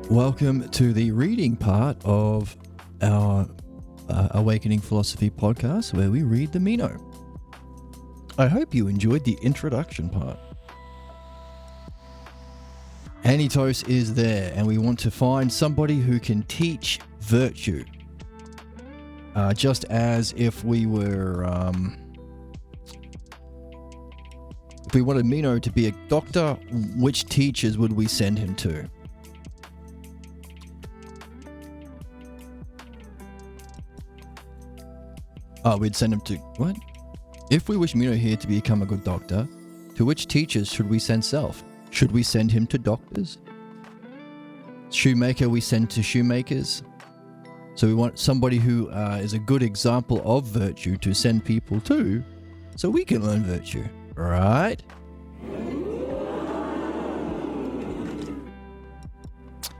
Welcome to the reading part of our Awakening Philosophy podcast, where we read the Meno. I hope you enjoyed the introduction part. Anitos is there, and we want to find somebody who can teach virtue. Just as if we were, if we wanted Meno to be a doctor, which teachers would we send him to? We'd send him to, what? If we wish Meno here to become a good doctor, to which teachers should we send self? Should we send him to doctors? Shoemaker we send to shoemakers. So we want somebody who is a good example of virtue to send people to, so we can learn virtue, right?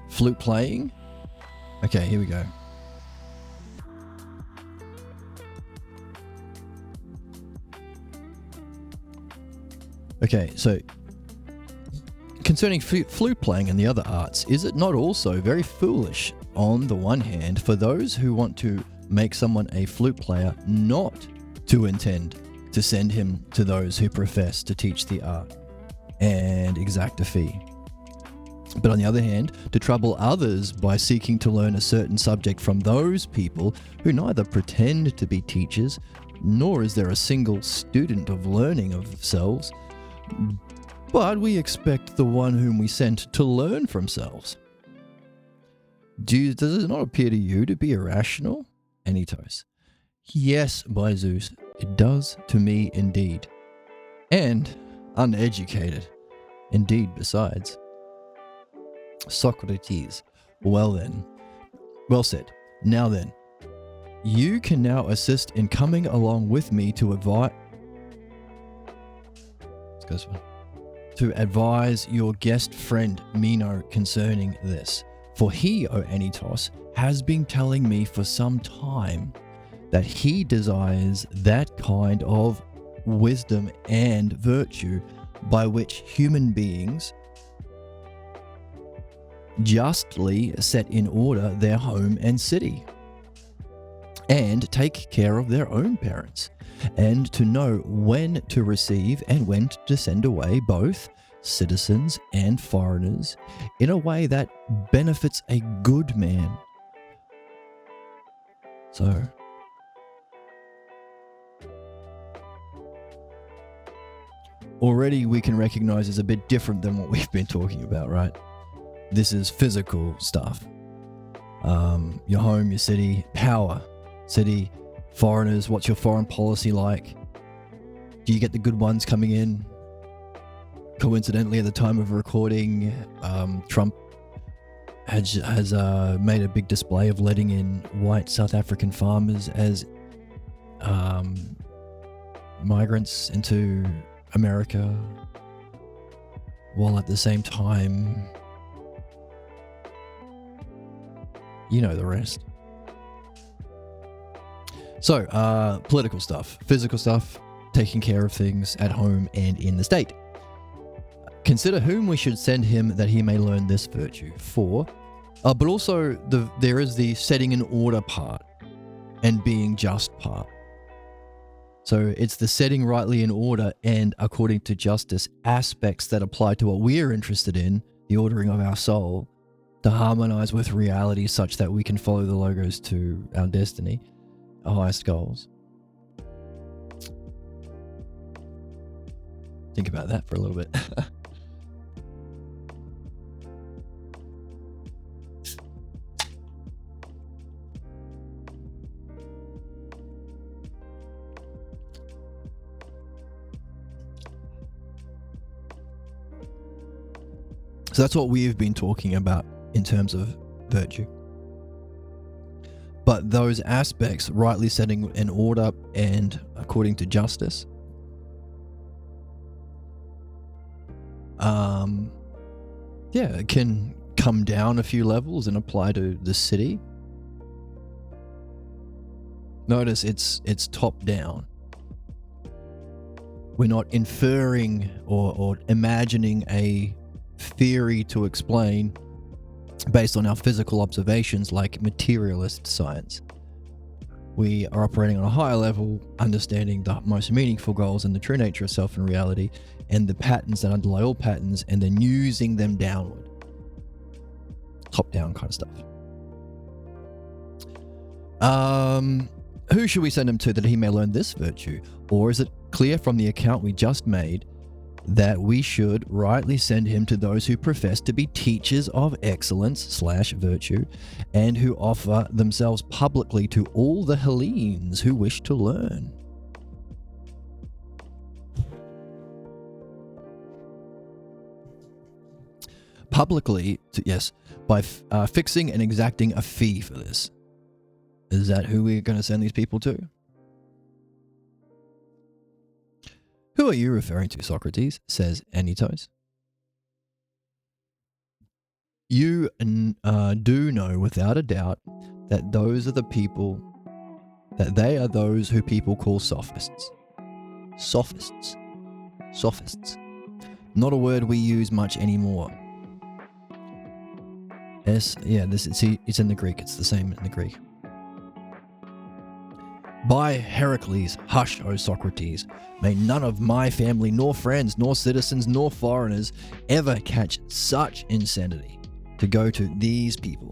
Flute playing? Okay, here we go. Okay, so concerning flute playing and the other arts, is it not also very foolish, on the one hand, for those who want to make someone a flute player not to intend to send him to those who profess to teach the art and exact a fee? But on the other hand, to trouble others by seeking to learn a certain subject from those people who neither pretend to be teachers, nor is there a single student of learning of themselves, but we expect the one whom we sent to learn from selves. Does it not appear to you to be irrational? Anitos. Yes, by Zeus, it does to me indeed. And uneducated, indeed, besides. Socrates. Well said. Now then, you can now assist in coming along with me to advise your guest friend Meno concerning this. For he, O Anitos, has been telling me for some time that he desires that kind of wisdom and virtue by which human beings justly set in order their home and city, and take care of their own parents, and to know when to receive and when to send away both citizens and foreigners in a way that benefits a good man. So, already we can recognize it's a bit different than what we've been talking about, right? This is physical stuff. Your home, your city, power, city, foreigners, what's your foreign policy like? Do you get the good ones coming in? Coincidentally, at the time of recording, Trump has made a big display of letting in white South African farmers as migrants into America, while at the same time, you know the rest. So, political stuff, physical stuff, taking care of things at home and in the state. Consider whom we should send him that he may learn this virtue. But also there is the setting in order part and being just part. So it's the setting rightly in order and according to justice aspects that apply to what we are interested in, the ordering of our soul, to harmonize with reality such that we can follow the logos to our destiny, our highest goals. Think about that for a little bit. So that's what we've been talking about in terms of virtue. But those aspects, rightly setting in order and according to justice, it can come down a few levels and apply to the city. Notice it's top down. We're not inferring or imagining a theory to explain based on our physical observations like materialist science. We are operating on a higher level, understanding the most meaningful goals and the true nature of self and reality, and the patterns that underlie all patterns, and then using them downward. Top-down kind of stuff. Who should we send him to that he may learn this virtue? Or is it clear from the account we just made that we should rightly send him to those who profess to be teachers of excellence/virtue, and who offer themselves publicly to all the Hellenes who wish to learn? Publicly, yes, by fixing and exacting a fee for this. Is that who we're going to send these people to? Who are you referring to, Socrates? Says Anytos. You do know without a doubt that those are the people, that they are those who people call sophists. Sophists. Sophists. Not a word we use much anymore. It's in the Greek. It's the same in the Greek. By Heracles, hush, O Socrates. May none of my family, nor friends, nor citizens, nor foreigners ever catch such insanity to go to these people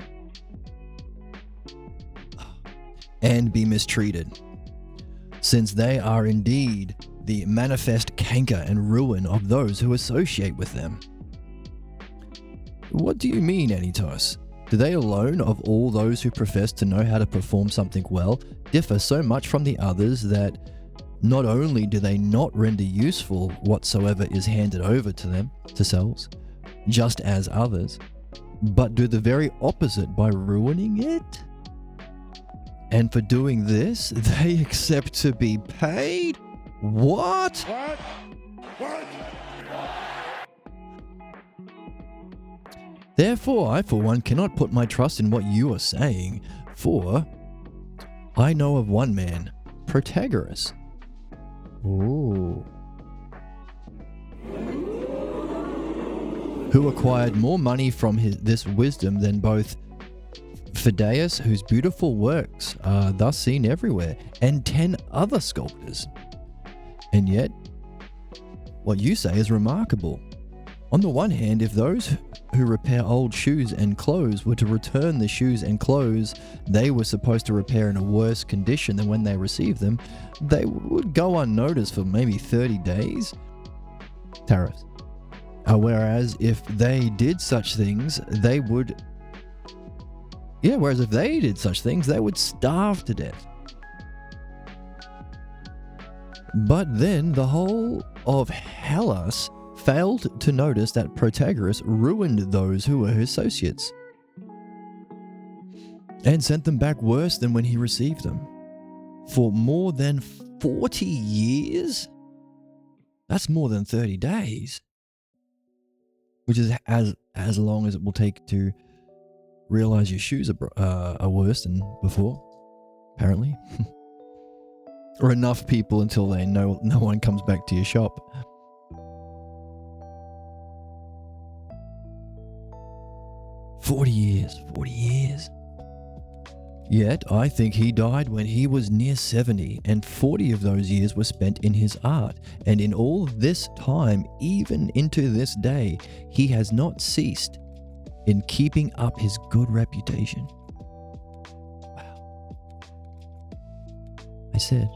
and be mistreated, since they are indeed the manifest canker and ruin of those who associate with them. What do you mean, Anytos? Do they alone, of all those who profess to know how to perform something well, differ so much from the others that not only do they not render useful whatsoever is handed over to them, to selves, just as others, but do the very opposite by ruining it? And for doing this, they accept to be paid? What? What? Therefore, I, for one, cannot put my trust in what you are saying, for I know of one man, Protagoras. Ooh. Who acquired more money from this wisdom than both Phidias, whose beautiful works are thus seen everywhere, and 10 other sculptors. And yet, what you say is remarkable. On the one hand, if those who repair old shoes and clothes were to return the shoes and clothes they were supposed to repair in a worse condition than when they received them, they would go unnoticed for maybe 30 days. Tariffs. Whereas if they did such things, they would... whereas if they did such things, they would starve to death. But then the whole of Hellas failed to notice that Protagoras ruined those who were his associates and sent them back worse than when he received them. For more than 40 years? That's more than 30 days. Which is as long as it will take to realize your shoes are worse than before, apparently. Or enough people until they know no one comes back to your shop. Forty years. Yet I think he died when he was near 70, and 40 of those years were spent in his art. And in all this time, even into this day, he has not ceased in keeping up his good reputation. Wow. I said.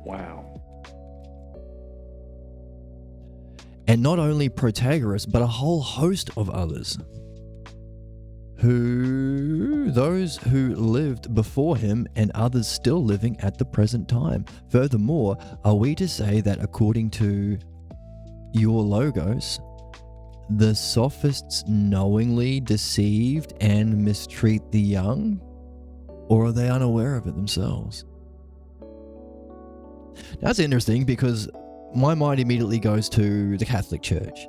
Wow. And not only Protagoras, but a whole host of others. Those who lived before him and others still living at the present time. Furthermore, are we to say that according to your logos, the sophists knowingly deceived and mistreat the young? Or are they unaware of it themselves? That's interesting because my mind immediately goes to the Catholic Church.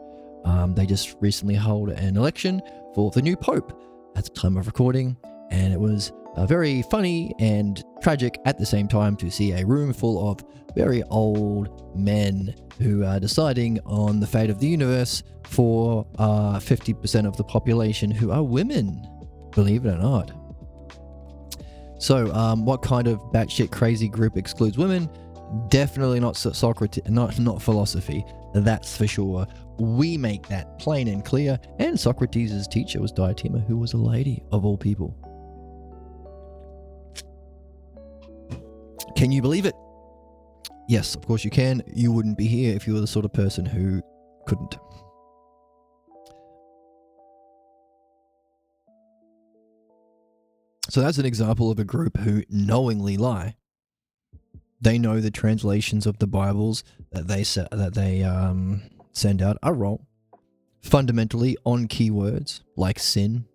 They just recently held an election for the new Pope at the time of recording, and it was very funny and tragic at the same time to see a room full of very old men who are deciding on the fate of the universe for 50% of the population who are women, believe it or not. So what kind of batshit crazy group excludes women? Definitely not Socrates, not philosophy, that's for sure. We make that plain and clear. And Socrates' teacher was Diotima, who was a lady of all people. Can you believe it? Yes, of course you can. You wouldn't be here if you were the sort of person who couldn't. So that's an example of a group who knowingly lie. They know the translations of the Bibles that they send out are wrong. Fundamentally on keywords like sin,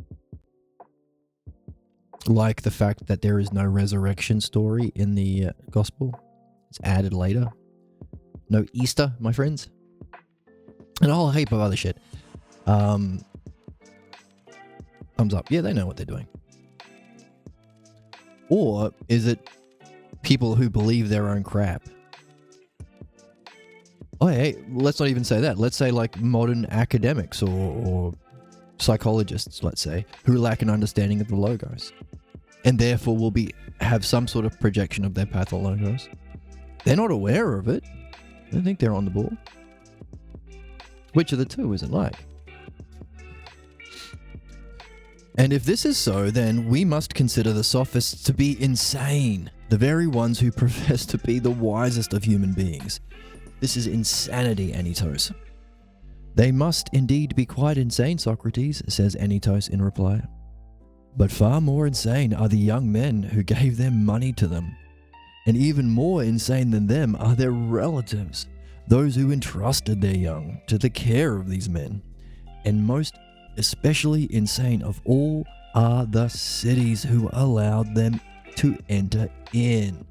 like the fact that there is no resurrection story in the gospel. It's added later. No Easter, my friends. And a whole heap of other shit. Thumbs up. Yeah, they know what they're doing. Or is it people who believe their own crap? Oh, hey, let's not even say that. Let's say like modern academics or psychologists, let's say, who lack an understanding of the logos and therefore will have some sort of projection of their pathologos. They're not aware of it. I don't think they're on the ball. Which of the two is it like? And if this is so, then we must consider the sophists to be insane, the very ones who profess to be the wisest of human beings. This is insanity, Anytos. They must indeed be quite insane, Socrates, says Anytos in reply. But far more insane are the young men who gave their money to them. And even more insane than them are their relatives, those who entrusted their young to the care of these men. And most especially insane of all are the cities who allowed them to enter in.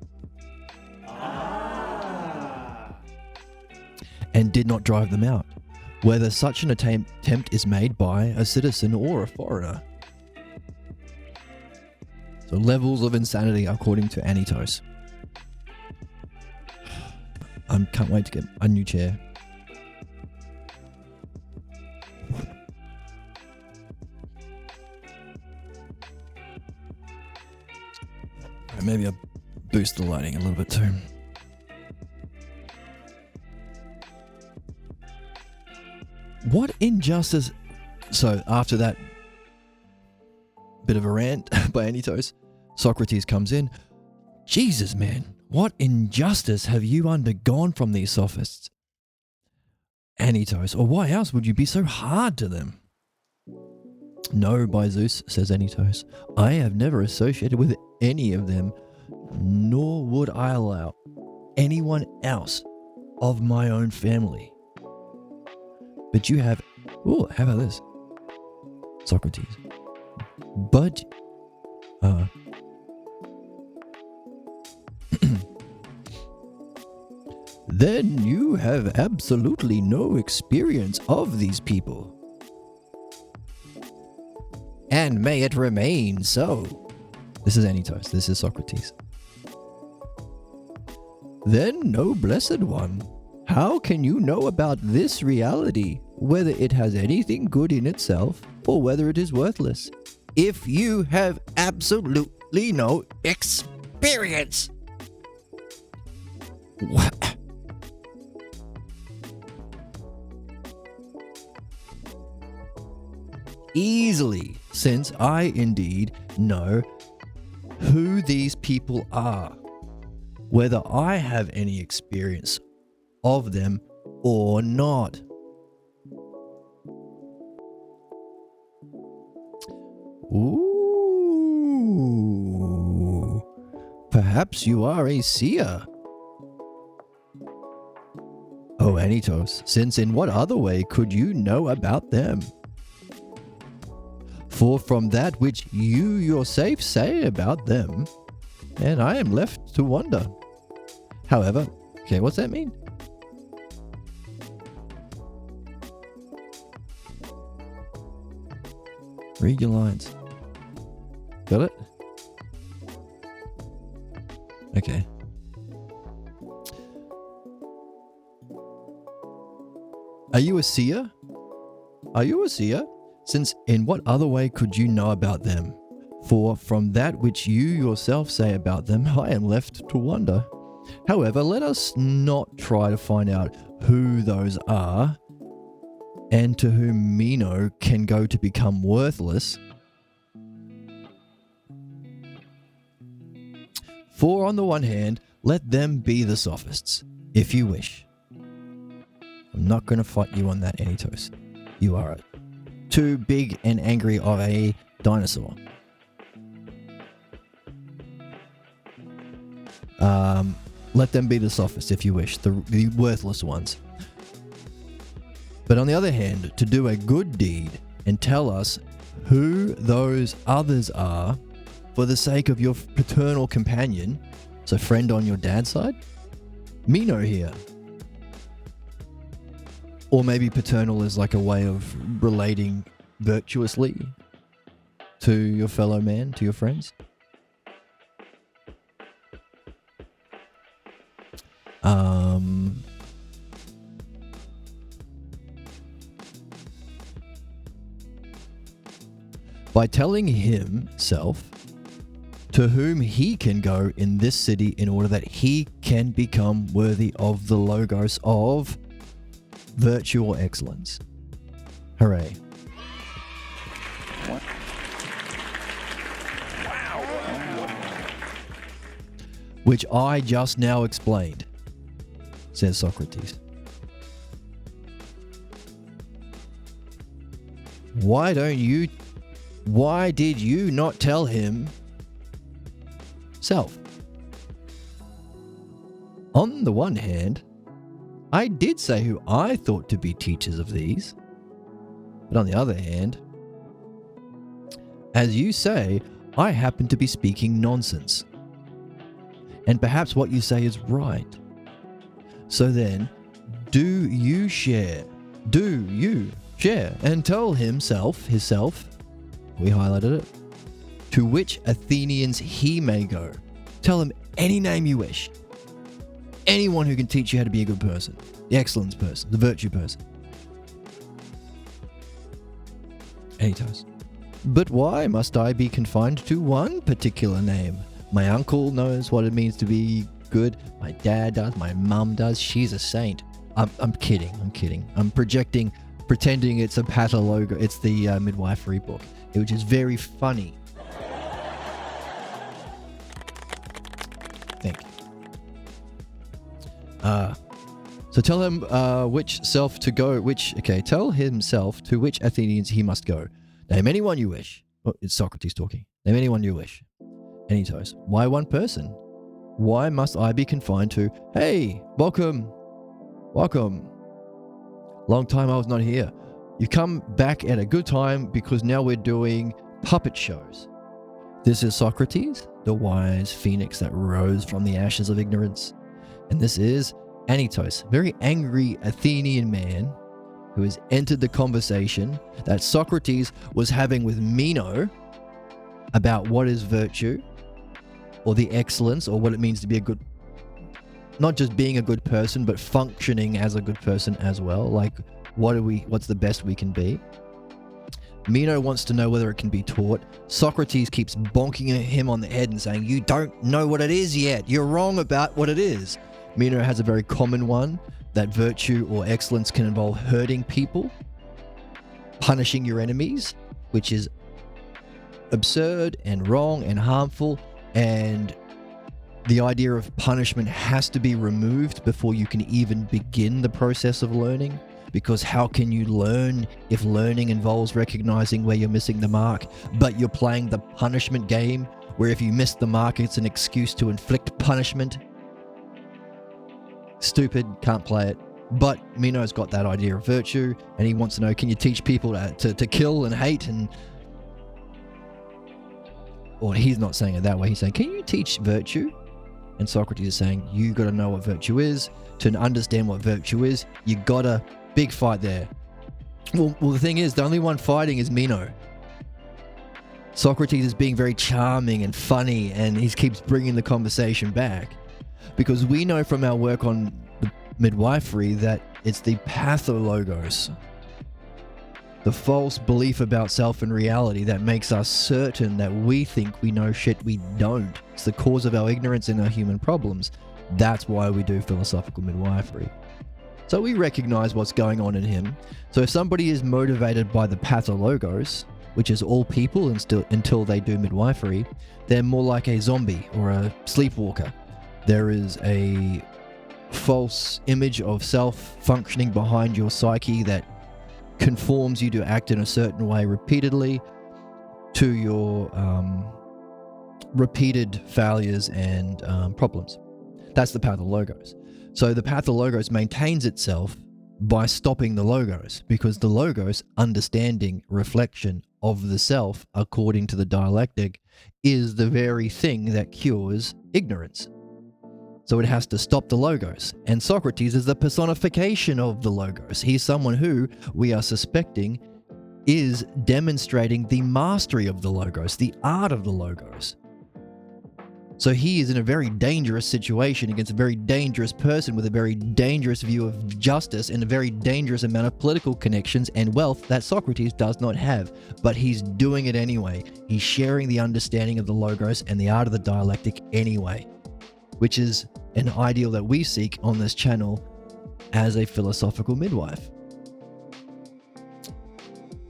And did not drive them out, whether such an attempt is made by a citizen or a foreigner. So levels of insanity according to Anytos. I can't wait to get a new chair. Maybe I'll boost the lighting a little bit too. What injustice? So after that bit of a rant by Anytos, Socrates comes in. Jesus, man, what injustice have you undergone from these sophists? Anytos, or why else would you be so hard to them? No, by Zeus, says Anytos, I have never associated with any of them, nor would I allow anyone else of my own family. But you have, oh, how about this? Socrates. But, then you have absolutely no experience of these people. And may it remain so. This is Anytos. This is Socrates. Then, no blessed one, how can you know about this reality, whether it has anything good in itself or whether it is worthless, if you have absolutely no experience? What? Easily, since I indeed know who these people are, whether I have any experience of them or not. Ooh, perhaps you are a seer. Oh, Anytos, since in what other way could you know about them? For from that which you yourself say about them, and I am left to wonder. However, okay, what's that mean? Read your lines. Got it? Okay. Are you a seer? Are you a seer? Since in what other way could you know about them? For from that which you yourself say about them, I am left to wonder. However, let us not try to find out who those are, and to whom Meno can go to become worthless. For on the one hand, let them be the sophists, if you wish. I'm not going to fight you on that, Anytos. You are too big and angry of a dinosaur. Let them be the sophists, if you wish, the worthless ones. But on the other hand, to do a good deed and tell us who those others are for the sake of your paternal companion, so friend on your dad's side, Meno here. Or maybe paternal is like a way of relating virtuously to your fellow man, to your friends. By telling himself to whom he can go in this city in order that he can become worthy of the logos of virtue or excellence. Hooray. Which I just now explained, says Socrates. Why did you not tell him self? On the one hand, I did say who I thought to be teachers of these. But on the other hand, as you say, I happen to be speaking nonsense. And perhaps what you say is right. So then, do you share, and tell himself, we highlighted it, to which Athenians he may go. Tell him any name you wish. Anyone who can teach you how to be a good person, the excellence person, the virtue person. Anytos. But why must I be confined to one particular name? My uncle knows what it means to be good. My dad does. My mum does. She's a saint. I'm kidding. I'm pretending it's a Pater logo. It's the midwifery book, which is very funny. Thank you. So tell him which self to go. Tell himself to which Athenians he must go. Name anyone you wish. Oh, it's Socrates talking. Name anyone you wish. Anytos. Why one person? Why must I be confined to, hey, welcome. Long time I was not here. You come back at a good time because now we're doing puppet shows. This is Socrates, the wise phoenix that rose from the ashes of ignorance. And this is Anytos, very angry Athenian man who has entered the conversation that Socrates was having with Meno about what is virtue or the excellence or what it means to be a good, not just being a good person, but functioning as a good person as well. Like, what's the best we can be? Meno wants to know whether it can be taught. Socrates keeps bonking him on the head and saying, you don't know what it is yet. You're wrong about what it is. Meno has a very common one, that virtue or excellence can involve hurting people, punishing your enemies, which is absurd and wrong and harmful, and the idea of punishment has to be removed before you can even begin the process of learning, because how can you learn if learning involves recognizing where you're missing the mark, but you're playing the punishment game where if you miss the mark, it's an excuse to inflict punishment? Stupid, can't play it. But Meno's got that idea of virtue, and he wants to know, can you teach people to kill and hate? And or he's not saying it that way. He's saying, can you teach virtue? And Socrates is saying, you got to know what virtue is. To understand what virtue is, you got a big fight there. Well, the thing is, the only one fighting is Meno. Socrates is being very charming and funny, and he keeps bringing the conversation back. Because we know from our work on the midwifery that it's the pathologos, the false belief about self and reality, that makes us certain that we think we know shit we don't. It's the cause of our ignorance and our human problems. That's why we do philosophical midwifery. So we recognize what's going on in him. So if somebody is motivated by the pathologos, which is all people until they do midwifery, they're more like a zombie or a sleepwalker. There is a false image of self functioning behind your psyche that conforms you to act in a certain way repeatedly to your repeated failures and problems. That's the pathologos. So the pathologos maintains itself by stopping the logos, because the logos, understanding reflection of the self according to the dialectic, is the very thing that cures ignorance. So it has to stop the logos. And Socrates is the personification of the logos. He's someone who we are suspecting is demonstrating the mastery of the logos, the art of the logos. So he is in a very dangerous situation against a very dangerous person with a very dangerous view of justice and a very dangerous amount of political connections and wealth that Socrates does not have. But he's doing it anyway. He's sharing the understanding of the logos and the art of the dialectic anyway, which is an ideal that we seek on this channel as a philosophical midwife.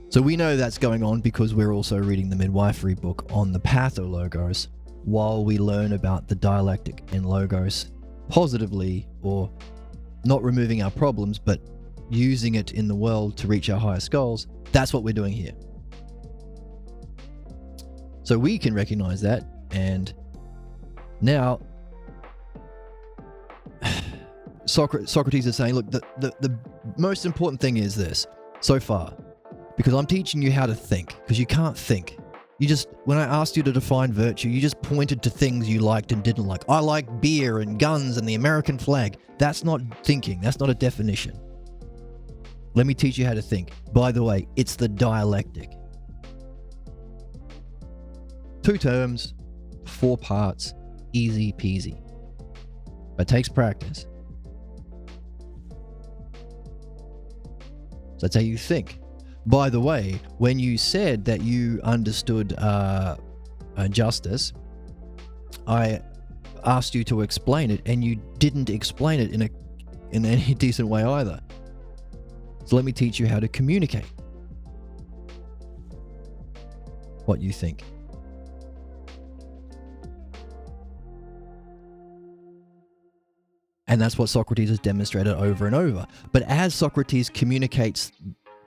So we know that's going on because we're also reading the midwifery book on the pathologos while we learn about the dialectic and logos positively, or not removing our problems, but using it in the world to reach our highest goals. That's what we're doing here. So we can recognize that, and now Socrates is saying, look, the most important thing is this so far, because I'm teaching you how to think, because you can't think. When I asked you to define virtue, you just pointed to things you liked and didn't like. I like beer and guns and the American flag. That's not thinking. That's not a definition. Let me teach you how to think. By the way, it's the dialectic. 2 terms, 4 parts, easy peasy. But it takes practice. So that's how you think. By the way, when you said that you understood justice, I asked you to explain it, and you didn't explain it in any decent way either. So let me teach you how to communicate what you think. And that's what Socrates has demonstrated over and over. But as Socrates communicates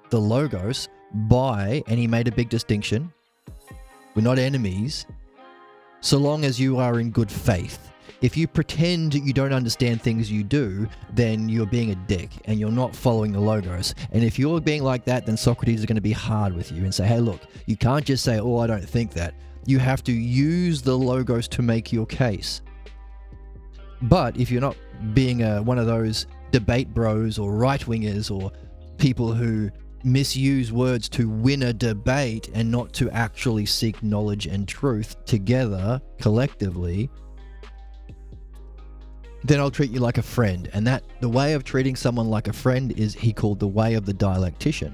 the logos and he made a big distinction, we're not enemies so long as you are in good faith. If you pretend you don't understand things you do, then you're being a dick and you're not following the logos. And if you're being like that, then Socrates is going to be hard with you and say, hey, look, you can't just say, oh, I don't think that. You have to use the logos to make your case. But if you're not being one of those debate bros or right-wingers or people who misuse words to win a debate and not to actually seek knowledge and truth together, collectively, then I'll treat you like a friend. And that the way of treating someone like a friend is he called the way of the dialectician.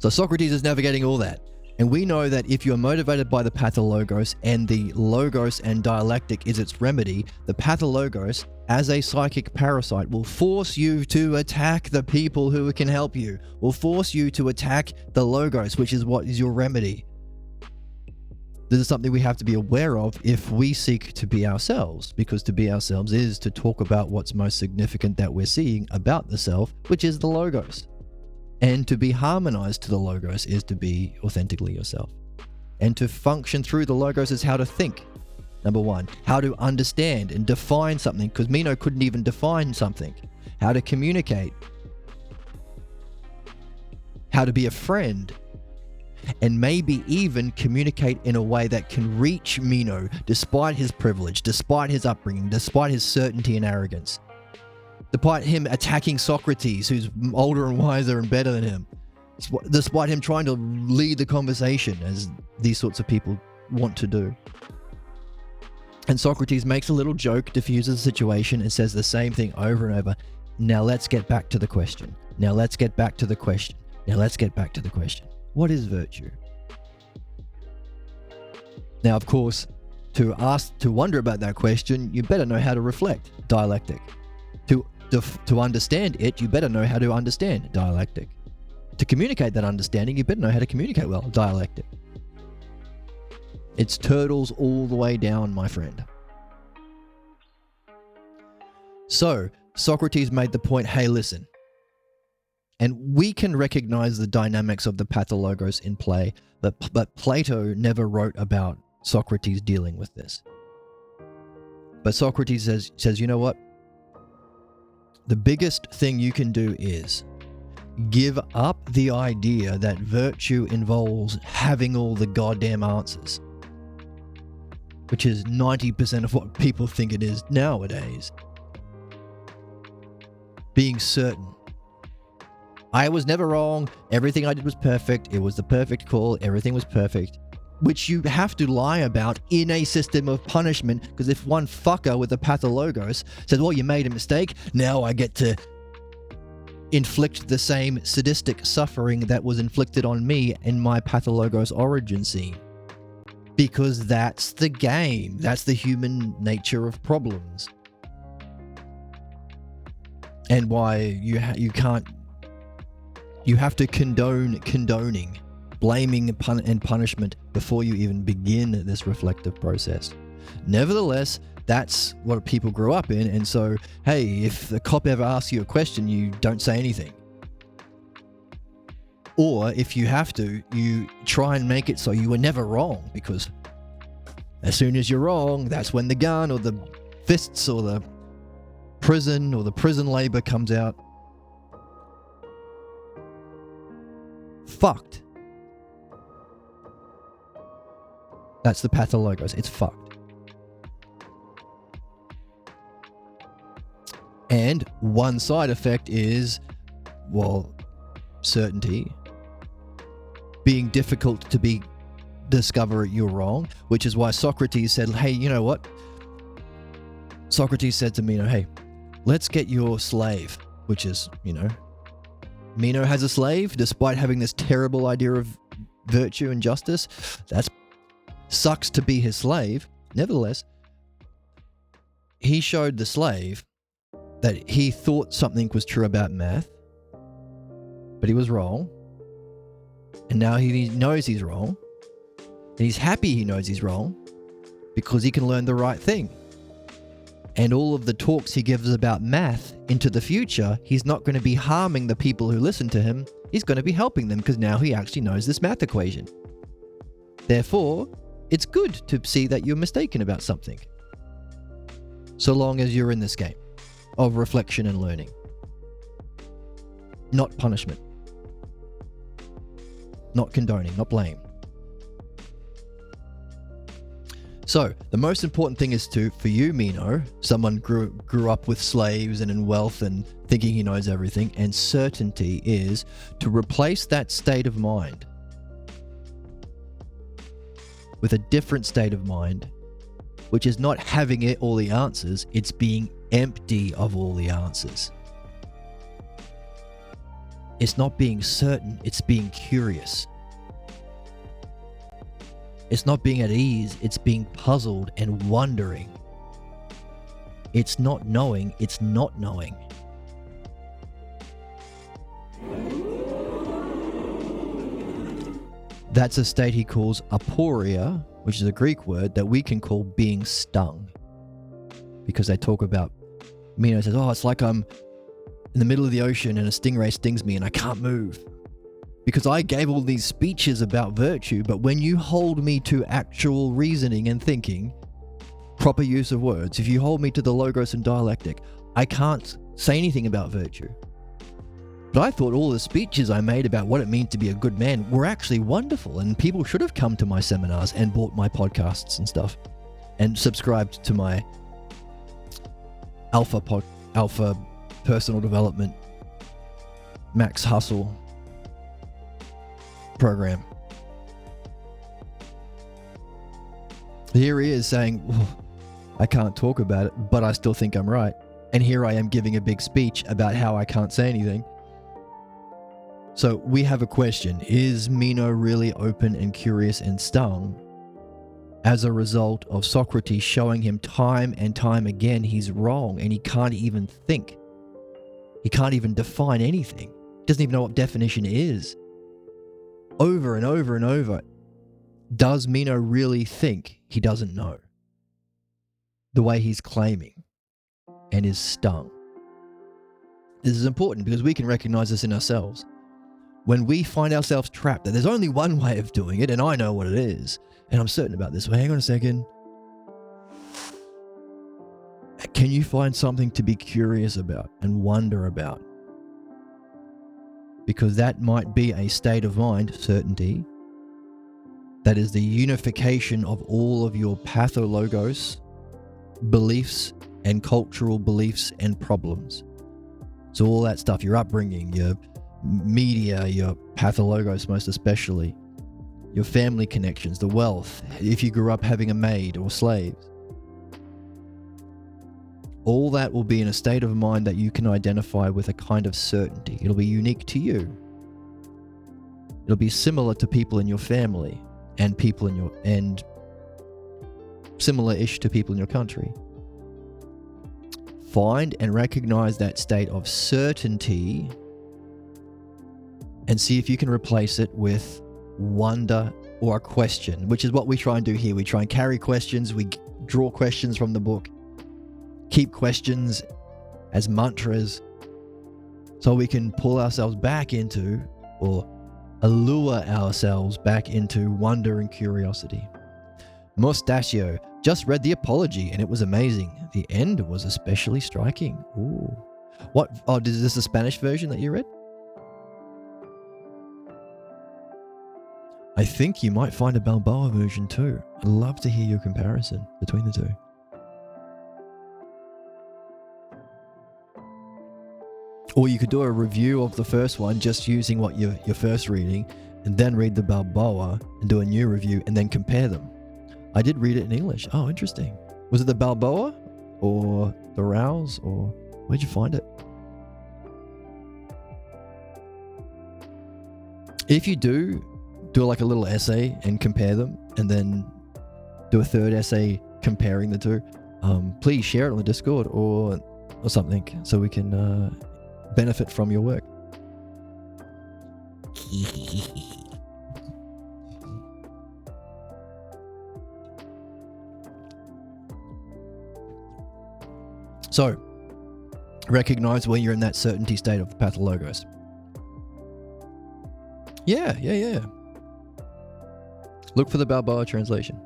So Socrates is navigating all that. And we know that if you're motivated by the pathologos and the logos and dialectic is its remedy, the pathologos, as a psychic parasite, will force you to attack the people who can help you, will force you to attack the logos, which is what is your remedy. This is something we have to be aware of if we seek to be ourselves, because to be ourselves is to talk about what's most significant that we're seeing about the self, which is the logos. And to be harmonized to the logos is to be authentically yourself. And to function through the logos is how to think. Number 1, how to understand and define something, because Meno couldn't even define something. How to communicate. How to be a friend. And maybe even communicate in a way that can reach Meno despite his privilege, despite his upbringing, despite his certainty and arrogance. Despite him attacking Socrates, who's older and wiser and better than him. despite him trying to lead the conversation, as these sorts of people want to do. And Socrates makes a little joke, diffuses the situation, and says the same thing over and over. Now let's get back to the question. Now let's get back to the question. Now let's get back to the question. What is virtue? Now, of course, to wonder about that question, you better know how to reflect, dialectic. To understand it, you better know how to understand, dialectic. To communicate that understanding, you better know how to communicate well, dialectic. It's turtles all the way down, my friend. So, Socrates made the point, hey, listen. And we can recognize the dynamics of the pathologos in play, but Plato never wrote about Socrates dealing with this. But Socrates says, you know what? The biggest thing you can do is give up the idea that virtue involves having all the goddamn answers, which is 90% of what people think it is nowadays. Being certain. I was never wrong. Everything I did was perfect. It was the perfect call. Everything was perfect. Which you have to lie about in a system of punishment, because if one fucker with a pathologos says, well, you made a mistake, now I get to inflict the same sadistic suffering that was inflicted on me in my pathologos origin scene. Because that's the game. That's the human nature of problems. And why you have to condone condoning, blaming and punishment before you even begin this reflective process. Nevertheless, that's what people grew up in, and so, hey, if the cop ever asks you a question, you don't say anything. Or if you have to, you try and make it so you were never wrong, because as soon as you're wrong, that's when the gun or the fists or the prison labor comes out. Fucked. That's the pathologos. It's fucked. And one side effect is, well, certainty. Being difficult to discover you're wrong, which is why Socrates said, hey, you know what? Socrates said to Meno, hey, let's get your slave, which is, Meno has a slave, despite having this terrible idea of virtue and justice. That sucks to be his slave. Nevertheless, he showed the slave that he thought something was true about math, but he was wrong. And now he knows he's wrong. And he's happy he knows he's wrong because he can learn the right thing. And all of the talks he gives about math into the future, he's not going to be harming the people who listen to him. He's going to be helping them because now he actually knows this math equation. Therefore, it's good to see that you're mistaken about something. So long as you're in this game of reflection and learning. Not punishment. Not condoning, not blame. So, the most important thing is for you, Meno, someone grew up with slaves and in wealth and thinking he knows everything, and certainty is to replace that state of mind with a different state of mind, which is not having all the answers, it's being empty of all the answers. It's not being certain, it's being curious. It's not being at ease, it's being puzzled and wondering. It's not knowing, it's not knowing. That's a state he calls aporia, which is a Greek word that we can call being stung. Because they talk about, Meno says, it's like I'm in the middle of the ocean and a stingray stings me and I can't move. Because I gave all these speeches about virtue, but when you hold me to actual reasoning and thinking, proper use of words, if you hold me to the logos and dialectic, I can't say anything about virtue. But I thought all the speeches I made about what it means to be a good man were actually wonderful, and people should have come to my seminars and bought my podcasts and stuff, and subscribed to my alpha personal development, Max Hustle program. Here he is saying, I can't talk about it, but I still think I'm right. And here I am giving a big speech about how I can't say anything. So we have a question. Is Meno really open and curious and stung as a result of Socrates showing him time and time again he's wrong and he can't even think? He can't even define anything. He doesn't even know what definition is. Over and over and over. Does Meno really think he doesn't know? The way he's claiming and is stung. This is important because we can recognize this in ourselves. When we find ourselves trapped, that there's only one way of doing it, and I know what it is, and I'm certain about this. Well, hang on a second. Can you find something to be curious about and wonder about? Because that might be a state of mind, certainty, that is the unification of all of your pathologos, beliefs, and cultural beliefs and problems. So all that stuff, your upbringing, your media, your pathologos most especially, your family connections, the wealth, if you grew up having a maid or slaves. All that will be in a state of mind that you can identify with a kind of certainty. It'll be unique to you. It'll be similar to people in your family and people in your, and similar-ish to people in your country. Find and recognize that state of certainty and see if you can replace it with wonder or a question, which is what we try and do here. We try and carry questions. We draw questions from the book, keep questions as mantras so we can pull ourselves back into, or allure ourselves back into, wonder and curiosity. Mustachio just read the apology and it was amazing. The end was especially striking. Ooh. What? Oh, is this the Spanish version that you read? I think you might find a Balboa version too. I'd love to hear your comparison between the two. Or you could do a review of the first one just using what you're first reading, and then read the Balboa and do a new review and then compare them. I did read it in English. Oh, interesting. Was it the Balboa or the Rouse, or where'd you find it? If you do like a little essay and compare them, and then do a third essay comparing the two, please share it on the Discord or something so we can benefit from your work. So, recognize when you're in that certainty state of pathologos. Yeah. Look for the Balboa translation.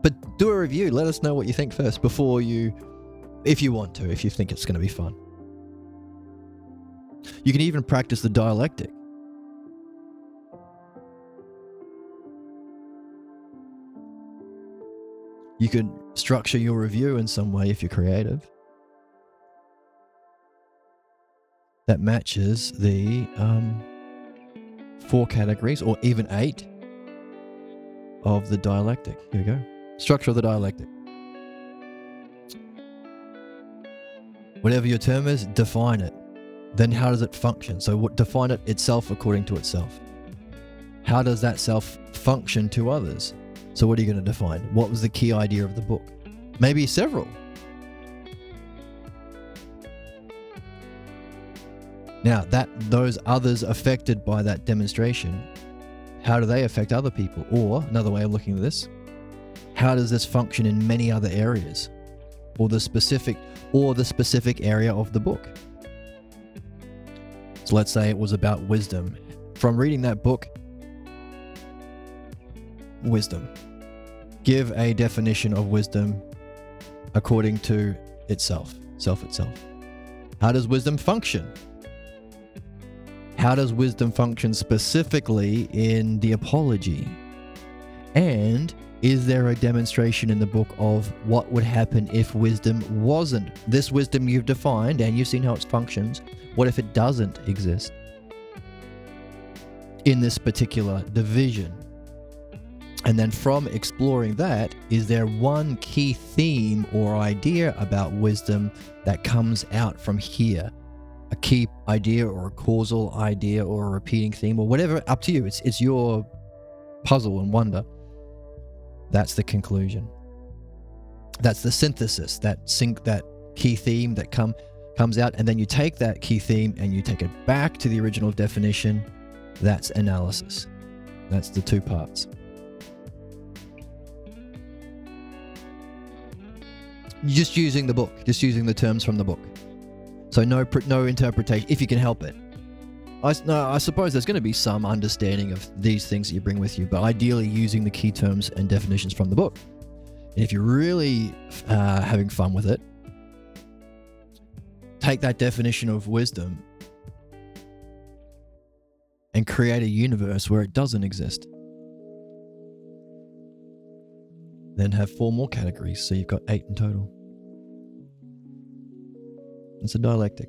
But do a review. Let us know what you think first before you, if you want to, if you think it's going to be fun. You can even practice the dialectic. You could structure your review in some way if you're creative that matches the 4 categories, or even 8 of the dialectic. Here we go. Structure of the dialectic. Whatever your term is, define it. Then how does it function? So define it itself according to itself. How does that self function to others? So what are you going to define? What was the key idea of the book? Maybe several. Now, those others affected by that demonstration, how do they affect other people? Or, another way of looking at this, how does this function in many other areas? Or the specific area of the book? So let's say it was about wisdom. From reading that book, wisdom. Give a definition of wisdom according to itself, self itself. How does wisdom function? How does wisdom function specifically in the apology? And is there a demonstration in the book of what would happen if wisdom wasn't? This wisdom you've defined and you've seen how it functions. What if it doesn't exist? in this particular division. And then from exploring that, is there one key theme or idea about wisdom that comes out from here? A key idea or a causal idea or a repeating theme or whatever, up to you. It's your puzzle and wonder. That's the conclusion. That's the synthesis, that key theme that comes out, and then you take that key theme and you take it back to the original definition. That's analysis. That's the two parts. Just using the book, just using the terms from the book. So no interpretation, if you can help it. I suppose there's going to be some understanding of these things that you bring with you, but ideally using the key terms and definitions from the book. And if you're really having fun with it, take that definition of wisdom and create a universe where it doesn't exist. Then have 4 more categories, so you've got 8 in total. It's a dialectic.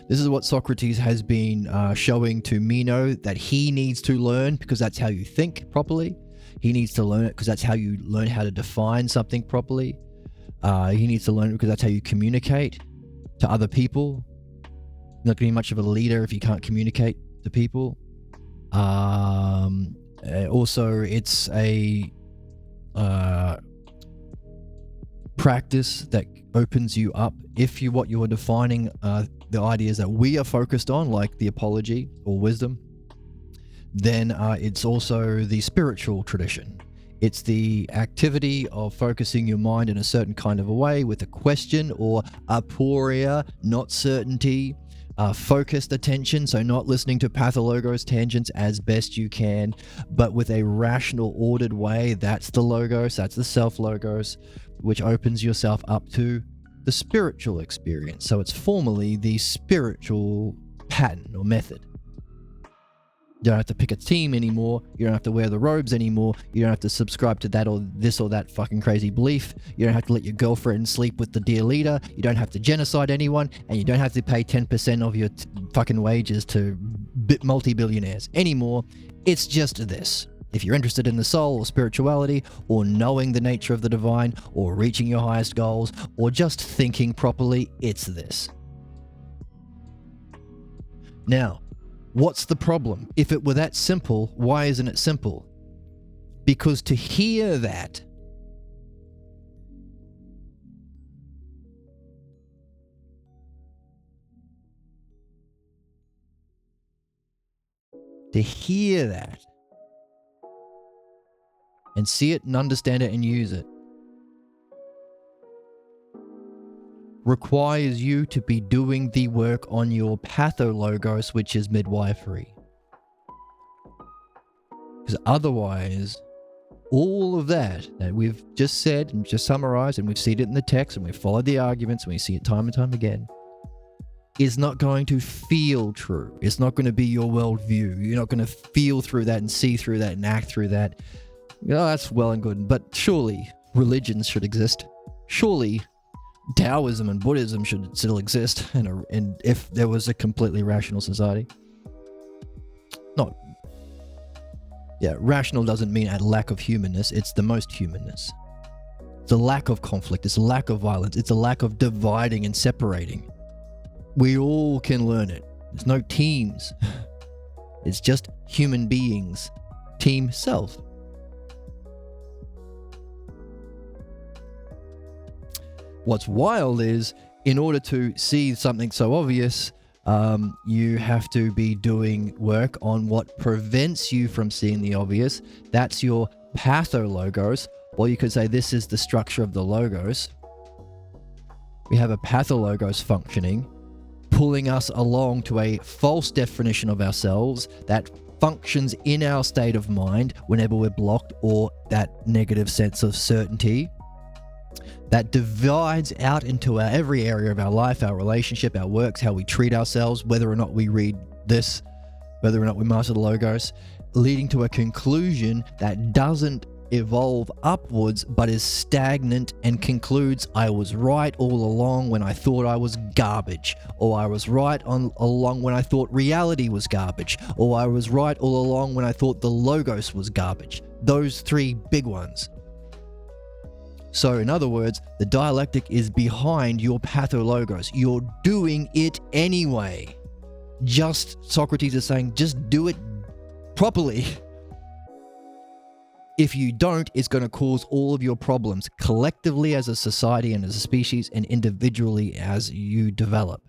This is what Socrates has been showing to Meno that he needs to learn, because that's how you think properly. He needs to learn it because that's how you learn how to define something properly. He needs to learn it because that's how you communicate to other people. You're not going to be much of a leader if you can't communicate to people. Also, it's a practice that opens you up. If what you are defining the ideas that we are focused on, like the apology or wisdom, then it's also the spiritual tradition. It's the activity of focusing your mind in a certain kind of a way with a question or aporia, not certainty, focused attention, so not listening to pathologos tangents as best you can, but with a rational, ordered way. That's the logos, that's the self-logos, which opens yourself up to the spiritual experience. So it's formally the spiritual pattern or method. You don't have to pick a team anymore. You don't have to wear the robes anymore. You don't have to subscribe to that or this or that fucking crazy belief. You don't have to let your girlfriend sleep with the dear leader. You don't have to genocide anyone. And you don't have to pay 10% of your fucking wages to multi-billionaires anymore. It's just this. If you're interested in the soul or spirituality or knowing the nature of the divine or reaching your highest goals or just thinking properly, it's this. Now, what's the problem? If it were that simple, why isn't it simple? Because to hear that, and see it and understand it and use it requires you to be doing the work on your pathologos, which is midwifery. Because otherwise, all of that we've just said and just summarized, and we've seen it in the text, and we've followed the arguments, and we see it time and time again, is not going to feel true. It's not going to be your worldview. You're not going to feel through that and see through that and act through that. That's well and good, but surely religions should exist. Surely Taoism and Buddhism should still exist, and if there was a completely rational society. Rational doesn't mean a lack of humanness. It's the most humanness. It's a lack of conflict. It's a lack of violence. It's a lack of dividing and separating. We all can learn it. There's no teams. It's just human beings. Team self. What's wild is, in order to see something so obvious, you have to be doing work on what prevents you from seeing the obvious. That's your pathologos, or you could say this is the structure of the logos. We have a pathologos functioning, pulling us along to a false definition of ourselves that functions in our state of mind whenever we're blocked, or that negative sense of certainty that divides out into every area of our life, our relationship, our works, how we treat ourselves, whether or not we read this, whether or not we master the logos, leading to a conclusion that doesn't evolve upwards but is stagnant and concludes, I was right all along when I thought I was garbage, or I was right along when I thought reality was garbage, or I was right all along when I thought the logos was garbage. Those three big ones. So in other words, the dialectic is behind your pathologos. You're doing it anyway. Just Socrates is saying, just do it properly. If you don't, it's going to cause all of your problems collectively as a society and as a species, and individually as you develop.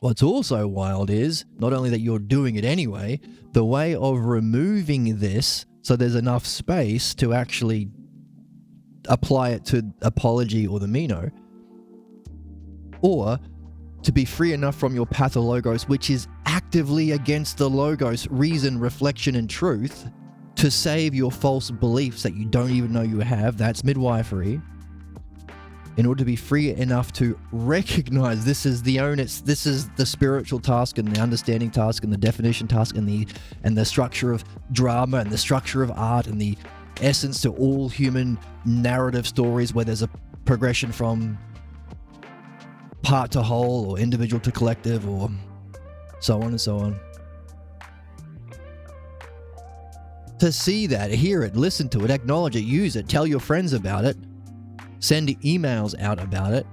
What's also wild is not only that you're doing it anyway, the way of removing this so there's enough space to actually apply it to apology or the Meno, or to be free enough from your pathologos, which is actively against the logos, reason, reflection, and truth, to save your false beliefs that you don't even know you have. That's midwifery. In order to be free enough to recognize this is the onus, this is the spiritual task and the understanding task and the definition task and the structure of drama and the structure of art and the essence to all human narrative stories where there's a progression from part to whole or individual to collective or so on and so on. To see that, hear it, listen to it, acknowledge it, use it, tell your friends about it, send emails out about it,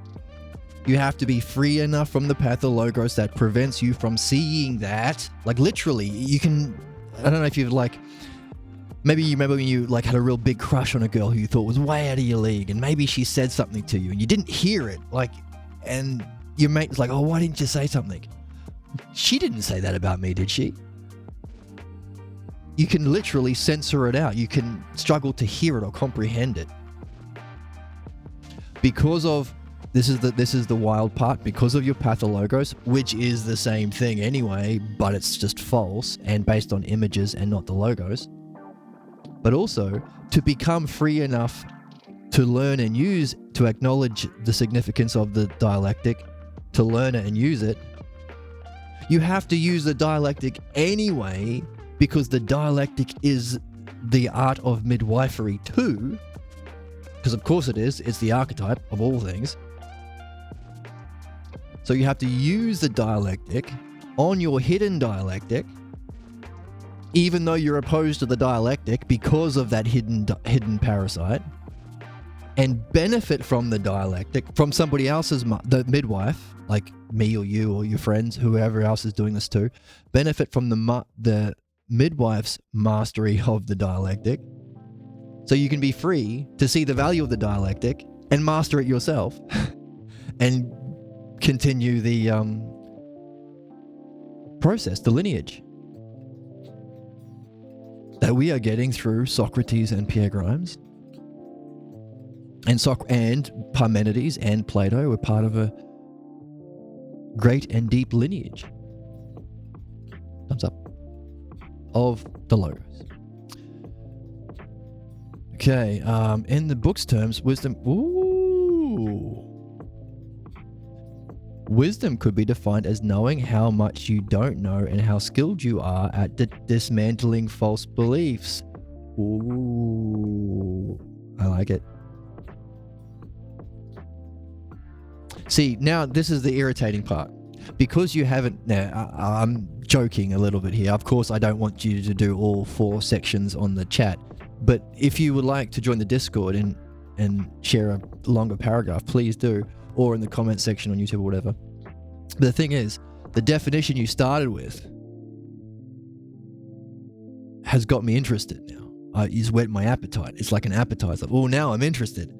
you have to be free enough from the pathologos that prevents you from seeing that. Like literally, you can, I don't know if you've like, maybe you remember when you like had a real big crush on a girl who you thought was way out of your league, and maybe she said something to you and you didn't hear it, like, and your mate's like, oh, why didn't you say something? She didn't say that about me, did she? You can literally censor it out. You can struggle to hear it or comprehend it. Because of, this is the wild part, because of your pathologos, which is the same thing anyway, but it's just false and based on images and not the logos. But also, to become free enough to learn and use, to acknowledge the significance of the dialectic, to learn it and use it, you have to use the dialectic anyway, because the dialectic is the art of midwifery too, because of course it is, it's the archetype of all things. So you have to use the dialectic on your hidden dialectic, even though you're opposed to the dialectic because of that hidden parasite, and benefit from the dialectic, from somebody else's, the midwife, like me or you or your friends, whoever else is doing this too, benefit from the midwife's mastery of the dialectic, so you can be free to see the value of the dialectic and master it yourself and continue the process, the lineage that we are getting through Socrates and Pierre Grimes. And Parmenides and Plato were part of a great and deep lineage. Thumbs up. Of the logos. Okay, in the book's terms, wisdom. Ooh. Wisdom could be defined as knowing how much you don't know and how skilled you are at dismantling false beliefs. Ooh, I like it. See, now this is the irritating part. Because you haven't, now I'm joking a little bit here. Of course, I don't want you to do all 4 sections on the chat. But if you would like to join the Discord and share a longer paragraph, please do. Or in the comment section on YouTube or whatever. But the thing is, the definition you started with has got me interested now. It's whet my appetite. It's like an appetizer. Oh, now I'm interested.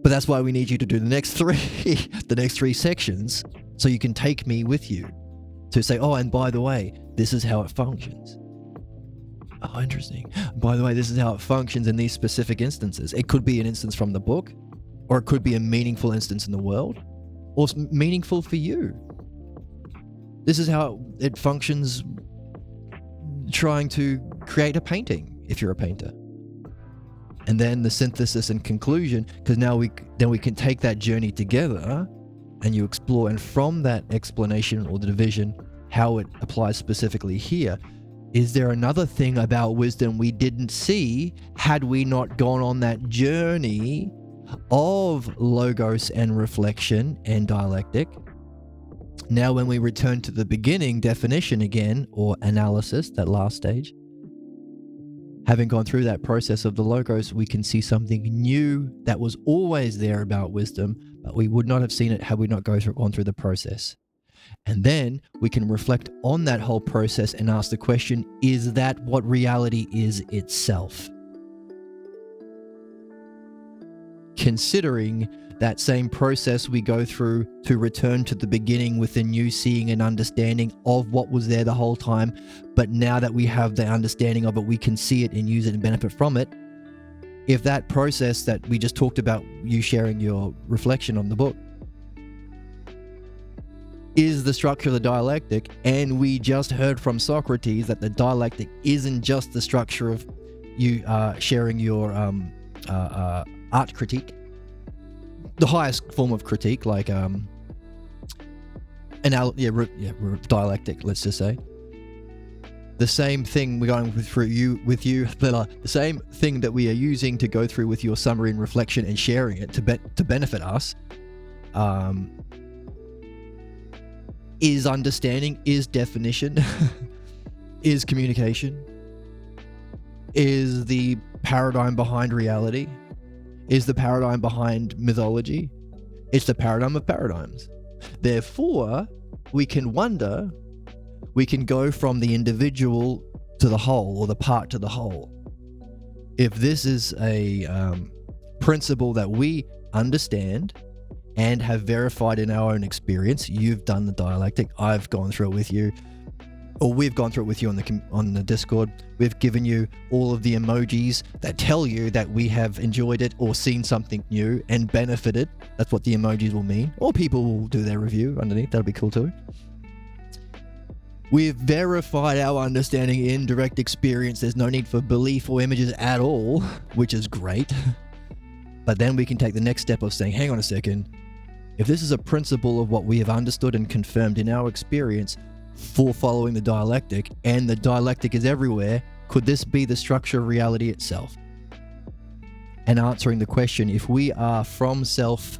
But that's why we need you to do the next 3 sections, so you can take me with you to say, oh, and by the way, this is how it functions. Oh, interesting. By the way, this is how it functions in these specific instances. It could be an instance from the book, or it could be a meaningful instance in the world, or it's meaningful for you. This is how it functions trying to create a painting, if you're a painter. And then the synthesis and conclusion, because now we can take that journey together and you explore, and from that explanation or the division, how it applies specifically here, Is there another thing about wisdom we didn't see had we not gone on that journey of logos and reflection and dialectic? Now, when we return to the beginning definition again, or analysis, that last stage, having gone through that process of the logos, we can see something new that was always there about wisdom, but we would not have seen it had we not gone through the process. And then we can reflect on that whole process and ask the question, is that what reality is itself? Considering that same process we go through to return to the beginning with a new seeing and understanding of what was there the whole time, but now that we have the understanding of it, we can see it and use it and benefit from it. If that process that we just talked about, you sharing your reflection on the book, is the structure of the dialectic, and we just heard from Socrates that the dialectic isn't just the structure of you sharing your art critique, the highest form of critique, like dialectic, let's just say. The same thing we're going through the same thing that we are using to go through with your summary and reflection and sharing it to benefit us, is understanding, is definition, is communication, is the paradigm behind reality, is the paradigm behind mythology. It's the paradigm of paradigms. Therefore, we can go from the individual to the whole, or the part to the whole. If this is a principle that we understand and have verified in our own experience, you've done the dialectic, I've gone through it with you, or we've gone through it with you on the Discord. We've given you all of the emojis that tell you that we have enjoyed it or seen something new and benefited. That's what the emojis will mean. Or people will do their review underneath. That'll be cool too. We've verified our understanding in direct experience. There's no need for belief or images at all, which is great. But then we can take the next step of saying, hang on a second. If this is a principle of what we have understood and confirmed in our experience for following the dialectic, and the dialectic is everywhere, could this be the structure of reality itself? And answering the question, if we are from self,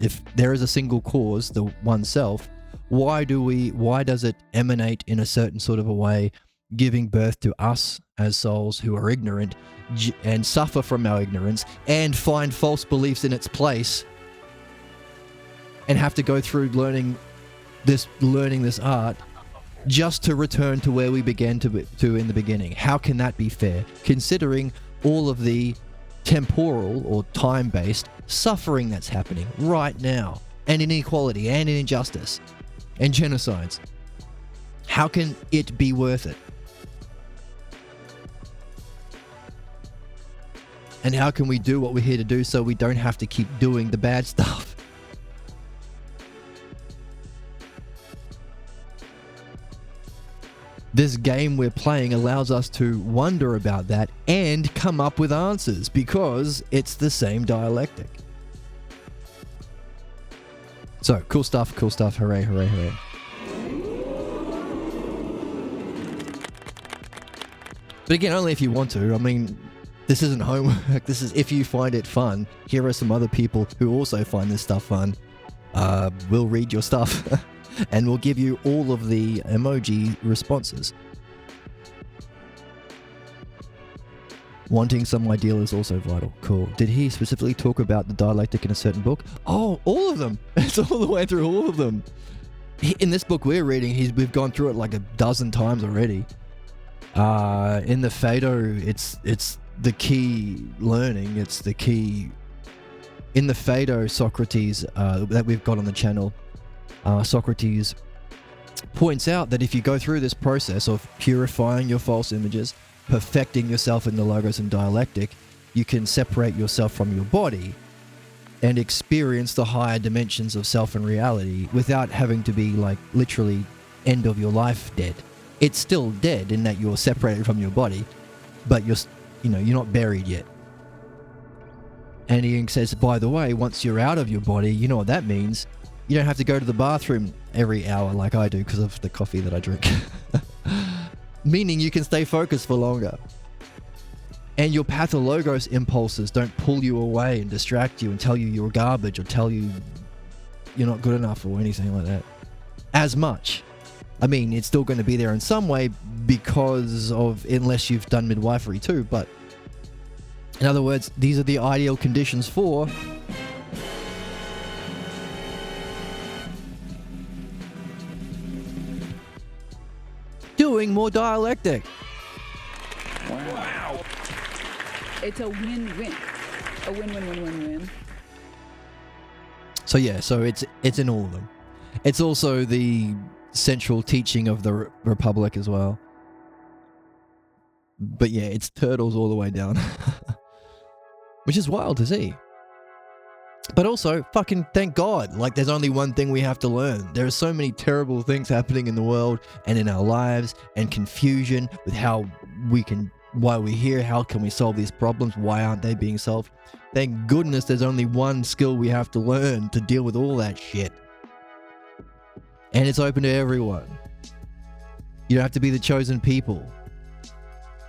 if there is a single cause, the one self, why does it emanate in a certain sort of a way, giving birth to us as souls who are ignorant and suffer from our ignorance and find false beliefs in its place and have to go through learning this art just to return to where we began to in the beginning? How can that be fair, considering all of the temporal or time-based suffering that's happening right now, and inequality and injustice and genocides? How can it be worth it? And how can we do what we're here to do so we don't have to keep doing the bad stuff? This game we're playing allows us to wonder about that and come up with answers, because it's the same dialectic. So, cool stuff, hooray, hooray, hooray. But again, only if you want to. I mean, this isn't homework. This is if you find it fun. Here are some other people who also find this stuff fun. We'll read your stuff. And we'll give you all of the emoji responses. Wanting some ideal is also vital. Cool. Did he specifically talk about the dialectic in a certain book? Oh, all of them. It's all the way through all of them. In this book we're reading, we've gone through it like a dozen times already. In the Phaedo, it's the key learning. It's the key. In the Phaedo, Socrates, that we've got on the channel, Socrates points out that if you go through this process of purifying your false images, perfecting yourself in the logos and dialectic, you can separate yourself from your body and experience the higher dimensions of self and reality without having to be like literally end of your life dead. It's still dead in that you're separated from your body, but you're not buried yet. And he says, by the way, once you're out of your body, you know what that means? You don't have to go to the bathroom every hour like I do because of the coffee that I drink. meaning you can stay focused for longer. And your pathologos impulses don't pull you away and distract you and tell you you're garbage or tell you you're not good enough or anything like that as much. I mean, it's still going to be there in some way because of, unless you've done midwifery too, but in other words, these are the ideal conditions for doing more dialectic. Wow. It's a win-win. A win-win-win-win-win. So yeah, so it's in all of them. It's also the central teaching of the Republic as well. But yeah, it's turtles all the way down. Which is wild to see. But also, fucking thank God. Like, there's only one thing we have to learn. There are so many terrible things happening in the world and in our lives, and confusion with how we can, why we're here, how can we solve these problems, why aren't they being solved? Thank goodness there's only one skill we have to learn to deal with all that shit. And it's open to everyone. You don't have to be the chosen people,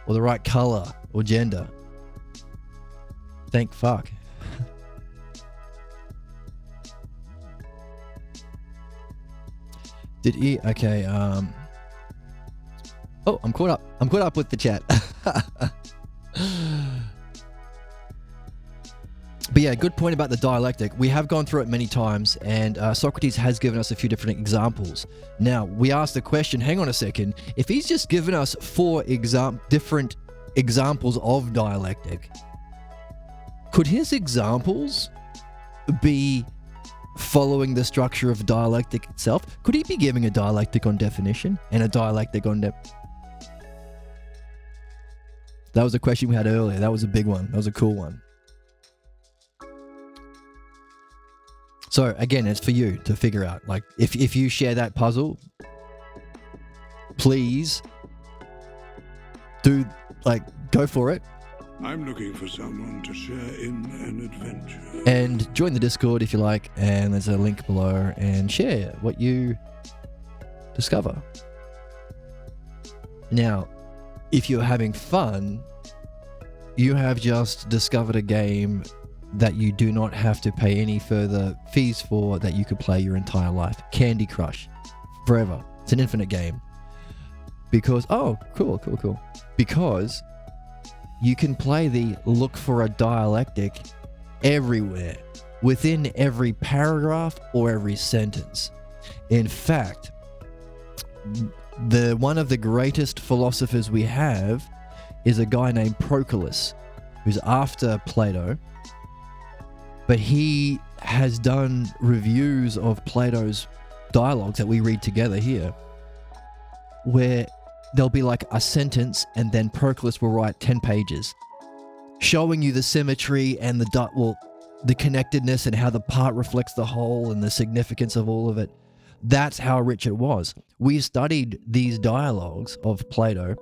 or the right color, or gender. Thank fuck. Did he? Okay. Oh, I'm caught up. I'm caught up with the chat. But yeah, good point about the dialectic. We have gone through it many times, and Socrates has given us a few different examples. Now, we asked the question, hang on a second, if he's just given us 4 different examples of dialectic, could his examples be following the structure of dialectic itself? Could he be giving a dialectic on definition and a dialectic on depth? That was a question we had earlier. That was a big one. That was a cool one. So again, it's for you to figure out. Like, if you share that puzzle, please do, like, go for it. I'm looking for someone to share in an adventure. And join the Discord if you like, and there's a link below, and share what you discover. Now, if you're having fun, you have just discovered a game that you do not have to pay any further fees for, that you could play your entire life. Candy Crush. Forever. It's an infinite game. Because, oh, cool. Because you can play the look for a dialectic everywhere, within every paragraph or every sentence. In fact, one of the greatest philosophers we have is a guy named Proclus, who's after Plato, but he has done reviews of Plato's dialogues that we read together here, where there'll be like a sentence and then Proclus will write 10 pages showing you the symmetry and the connectedness and how the part reflects the whole and the significance of all of it. That's how rich it was. We studied these dialogues of Plato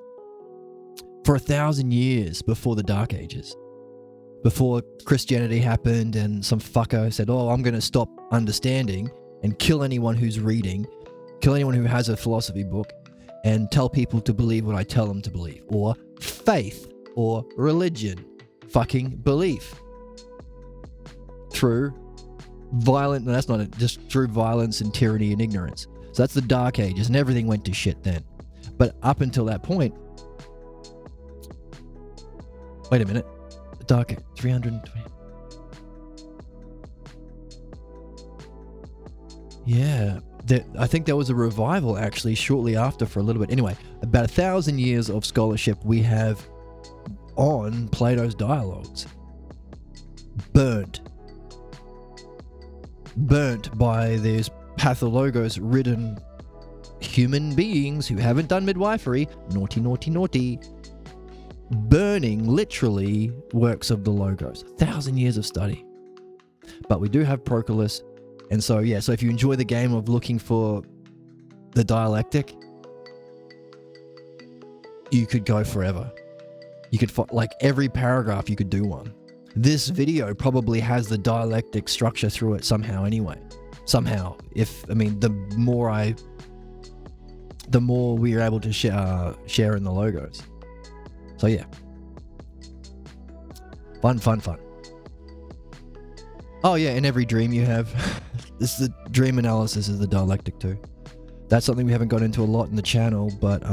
for 1,000 years before the Dark Ages, before Christianity happened and some fucker said, oh, I'm going to stop understanding and kill anyone who's reading, kill anyone who has a philosophy book, and tell people to believe what I tell them to believe, or faith, or religion, fucking belief. Through violent, no, that's not it, just through violence and tyranny and ignorance. So that's the Dark Ages, and everything went to shit then. But up until that point, wait a minute, the Dark Age, 320. Yeah. I think there was a revival actually shortly after for a little bit. Anyway, about 1,000 years of scholarship we have on Plato's dialogues. Burnt by these pathologos-ridden human beings who haven't done midwifery. Naughty. Burning, literally, works of the Logos. 1,000 years of study. But we do have Proclus. And so, yeah, so if you enjoy the game of looking for the dialectic, you could go forever. You could, like, every paragraph you could do one. This video probably has the dialectic structure through it somehow anyway. Somehow. The more I the more we are able to share in the logos. So yeah. Fun. Oh yeah, in every dream you have, this is the dream analysis is the dialectic too. That's something we haven't got into a lot in the channel, but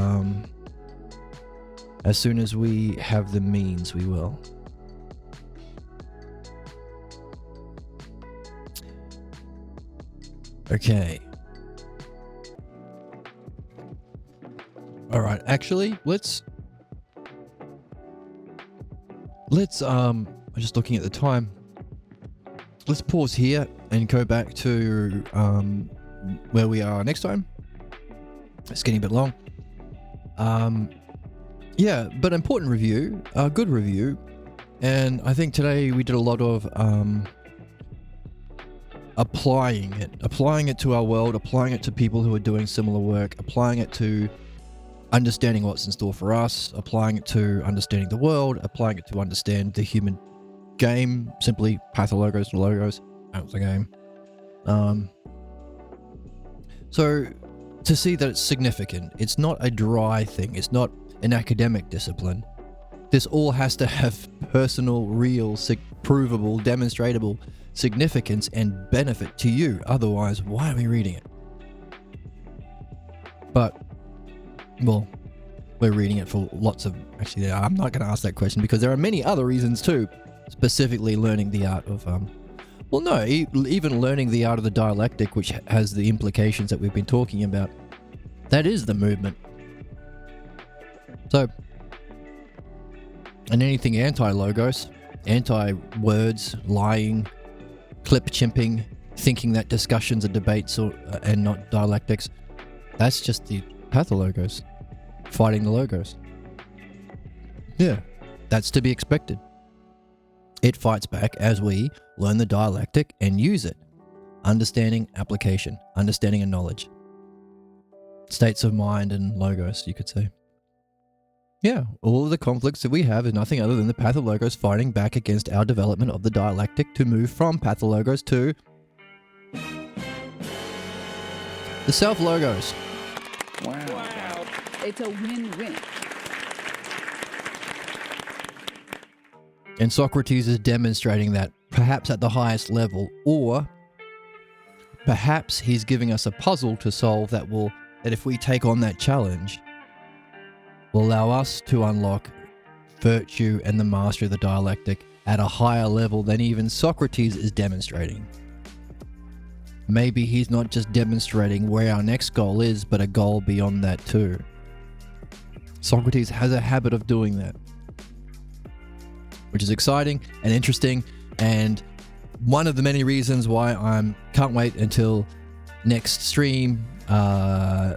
as soon as we have the means, we will. Okay. All right, actually, let's I'm just looking at the time. Let's pause here and go back to where we are next time. It's getting a bit long. Yeah, but important review, good review. And I think today we did a lot of applying it to our world, applying it to people who are doing similar work, applying it to understanding what's in store for us, applying it to understanding the world, applying it to understand the human game, simply pathologos to logos, out the game. So to see that it's significant, it's not a dry thing, it's not an academic discipline. This all has to have personal, real, provable, demonstratable significance and benefit to you. Otherwise, why are we reading it? But, well, we're reading it for lots of... Actually, I'm not going to ask that question because there are many other reasons too. Specifically learning the art of... well, no, even learning the art of the dialectic, which has the implications that we've been talking about. That is the movement. So... And anything anti-logos, anti-words, lying, clip-chimping, thinking that discussions are debates and not dialectics, that's just the pathologos fighting the logos. Yeah, that's to be expected. It fights back as we learn the dialectic and use it. Understanding, application, understanding and knowledge. States of mind and logos, you could say. Yeah, all of the conflicts that we have is nothing other than the pathologos fighting back against our development of the dialectic to move from pathologos to the self-logos. Wow. It's a win-win. And Socrates is demonstrating that, perhaps at the highest level, or perhaps he's giving us a puzzle to solve that if we take on that challenge, will allow us to unlock virtue and the mastery of the dialectic at a higher level than even Socrates is demonstrating. Maybe he's not just demonstrating where our next goal is, but a goal beyond that too. Socrates has a habit of doing that, which is exciting and interesting, and one of the many reasons why can't wait until next stream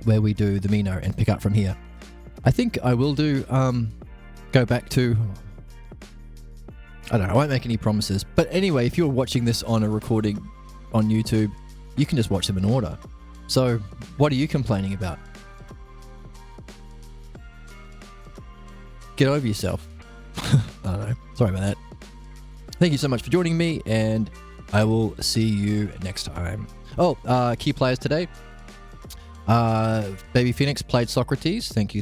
where we do the Meno and pick up from here. I think I will do go back to, I don't know, I won't make any promises, but anyway, if you're watching this on a recording on YouTube, you can just watch them in order. So what are you complaining about? Get over yourself. I don't know, sorry about that. Thank you so much for joining me, and I will see you next time. Key players today. Baby Phoenix played Socrates. Thank you.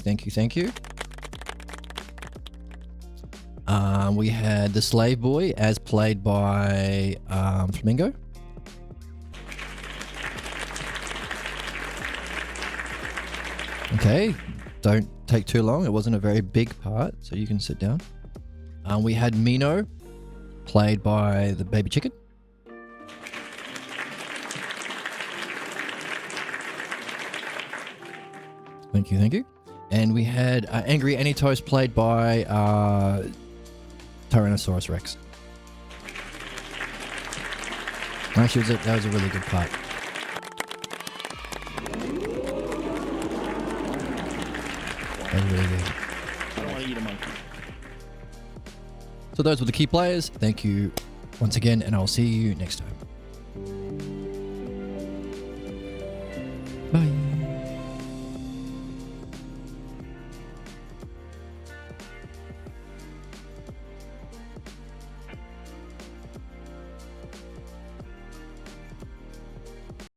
We had the Slave Boy as played by Flamingo. Okay, don't take too long. It wasn't a very big part, so you can sit down. We had Meno played by the Baby Chicken. Thank you. And we had Angry Anytoast played by Tyrannosaurus Rex. Actually, that was a really good part. That was really good. I don't want to eat a monkey. So those were the key players. Thank you once again, and I'll see you next time. Bye.